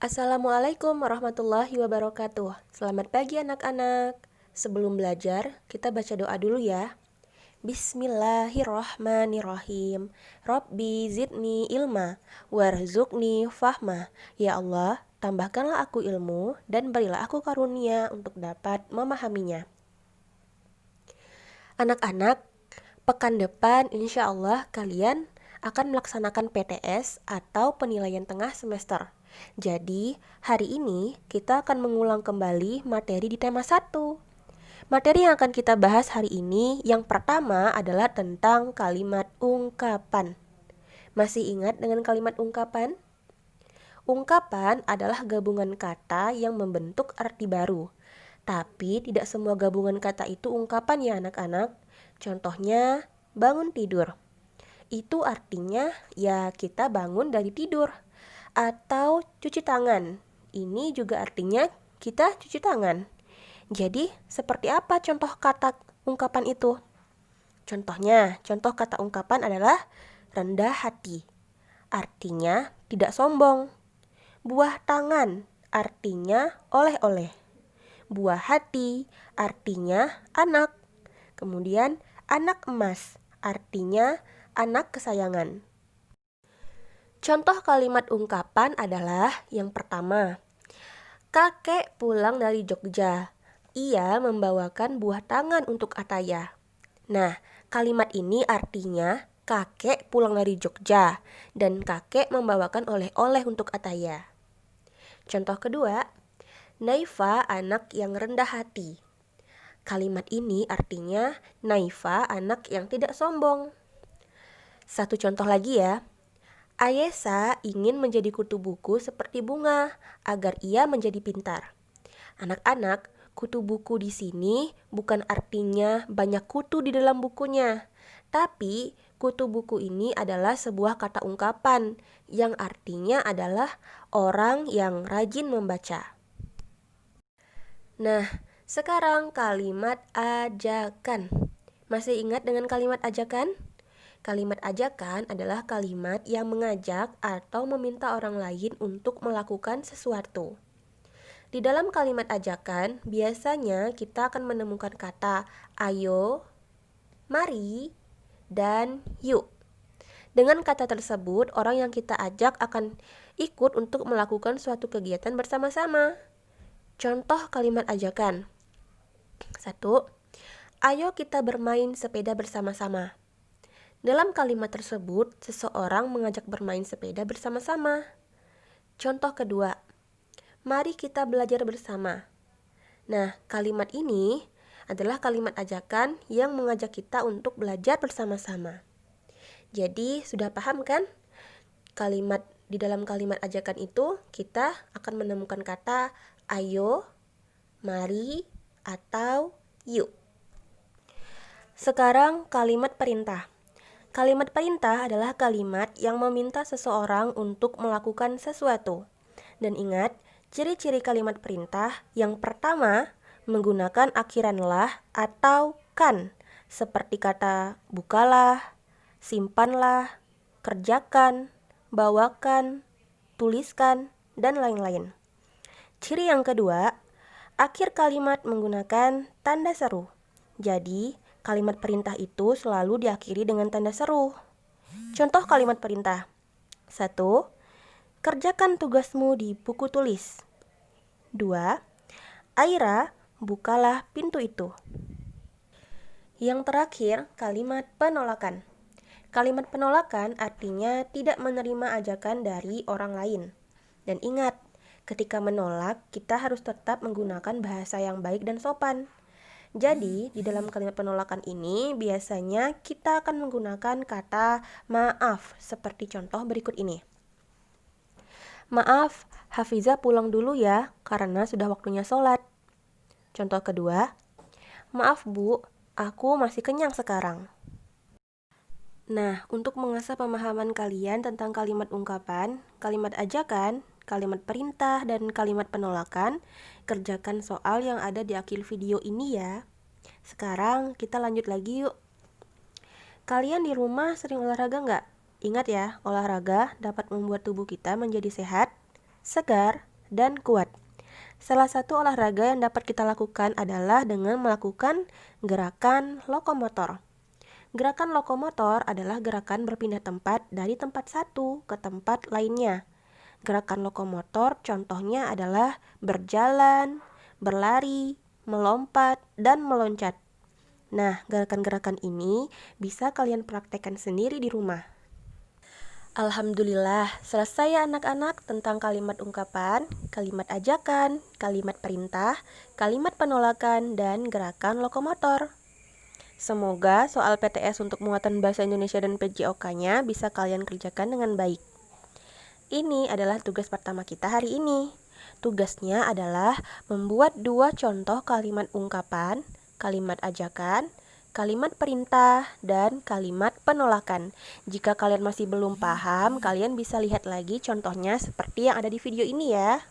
Assalamualaikum warahmatullahi wabarakatuh. Selamat pagi anak-anak. Sebelum belajar, kita baca doa dulu ya. Bismillahirrahmanirrahim. Rabbi zidni ilma, warzuqni fahma. Ya Allah, tambahkanlah aku ilmu dan berilah aku karunia untuk dapat memahaminya. Anak-anak, pekan depan insya Allah kalian akan melaksanakan PTS atau penilaian tengah semester. Jadi, hari ini kita akan mengulang kembali materi di tema 1. Materi yang akan kita bahas hari ini yang pertama adalah tentang kalimat ungkapan. Masih ingat dengan kalimat ungkapan? Ungkapan adalah gabungan kata yang membentuk arti baru. Tapi tidak semua gabungan kata itu ungkapan ya anak-anak. Contohnya, bangun tidur. Itu artinya ya kita bangun dari tidur. Atau cuci tangan. Ini juga artinya kita cuci tangan. Jadi, seperti apa contoh kata ungkapan itu? Contohnya, contoh kata ungkapan adalah rendah hati. Artinya tidak sombong. Buah tangan artinya oleh-oleh. Buah hati artinya anak. Kemudian anak emas artinya anak kesayangan. Contoh kalimat ungkapan adalah yang pertama. Kakek pulang dari Jogja. Ia membawakan buah tangan untuk Ataya. Nah, kalimat ini artinya kakek pulang dari Jogja dan kakek membawakan oleh-oleh untuk Ataya. Contoh kedua, Naifa anak yang rendah hati. Kalimat ini artinya Naifa anak yang tidak sombong. Satu contoh lagi ya. Ayesa ingin menjadi kutu buku seperti bunga agar ia menjadi pintar. Anak-anak, kutu buku di sini bukan artinya banyak kutu di dalam bukunya, tapi kutu buku ini adalah sebuah kata ungkapan yang artinya adalah orang yang rajin membaca. Nah, sekarang kalimat ajakan. Masih ingat dengan kalimat ajakan? Kalimat ajakan adalah kalimat yang mengajak atau meminta orang lain untuk melakukan sesuatu. Di dalam kalimat ajakan, biasanya kita akan menemukan kata ayo, mari, dan yuk. Dengan kata tersebut, orang yang kita ajak akan ikut untuk melakukan suatu kegiatan bersama-sama. Contoh kalimat ajakan. 1. Ayo kita bermain sepeda bersama-sama. Dalam kalimat tersebut, seseorang mengajak bermain sepeda bersama-sama. Contoh kedua, mari kita belajar bersama. Nah, kalimat ini adalah kalimat ajakan yang mengajak kita untuk belajar bersama-sama. Jadi, sudah paham kan? Di dalam kalimat ajakan itu, kita akan menemukan kata ayo, mari, atau yuk. Sekarang kalimat perintah. Kalimat perintah adalah kalimat yang meminta seseorang untuk melakukan sesuatu. Dan ingat, ciri-ciri kalimat perintah yang pertama menggunakan akhiran lah atau kan, seperti kata bukalah, simpanlah, kerjakan, bawakan, tuliskan, dan lain-lain. Ciri yang kedua, akhir kalimat menggunakan tanda seru. Jadi, kalimat perintah itu selalu diakhiri dengan tanda seru. Contoh kalimat perintah. 1. Kerjakan tugasmu di buku tulis. 2. Aira, bukalah pintu itu. Yang terakhir, kalimat penolakan. Kalimat penolakan artinya tidak menerima ajakan dari orang lain. Dan ingat, ketika menolak, kita harus tetap menggunakan bahasa yang baik dan sopan. Jadi, di dalam kalimat penolakan ini biasanya kita akan menggunakan kata maaf seperti contoh berikut ini. Maaf, Hafiza pulang dulu ya karena sudah waktunya sholat. Contoh kedua, maaf Bu, aku masih kenyang sekarang. Nah, untuk mengasah pemahaman kalian tentang kalimat ungkapan, kalimat ajakan, kalimat perintah, dan kalimat penolakan, kerjakan soal yang ada di akhir video ini ya. Sekarang kita lanjut lagi yuk. Kalian di rumah sering olahraga nggak? Ingat ya, olahraga dapat membuat tubuh kita menjadi sehat, segar, dan kuat. Salah satu olahraga yang dapat kita lakukan adalah dengan melakukan gerakan lokomotor. Gerakan lokomotor adalah gerakan berpindah tempat dari tempat satu ke tempat lainnya. Gerakan lokomotor contohnya adalah berjalan, berlari, melompat, dan meloncat. Nah, gerakan-gerakan ini bisa kalian praktekkan sendiri di rumah. Alhamdulillah, selesai ya anak-anak tentang kalimat ungkapan, kalimat ajakan, kalimat perintah, kalimat penolakan, dan gerakan lokomotor. Semoga soal PTS untuk muatan bahasa Indonesia dan PJOK-nya bisa kalian kerjakan dengan baik. Ini adalah tugas pertama kita hari ini. Tugasnya adalah membuat 2 contoh kalimat ungkapan, kalimat ajakan, kalimat perintah, dan kalimat penolakan. Jika kalian masih belum paham, kalian bisa lihat lagi contohnya seperti yang ada di video ini ya.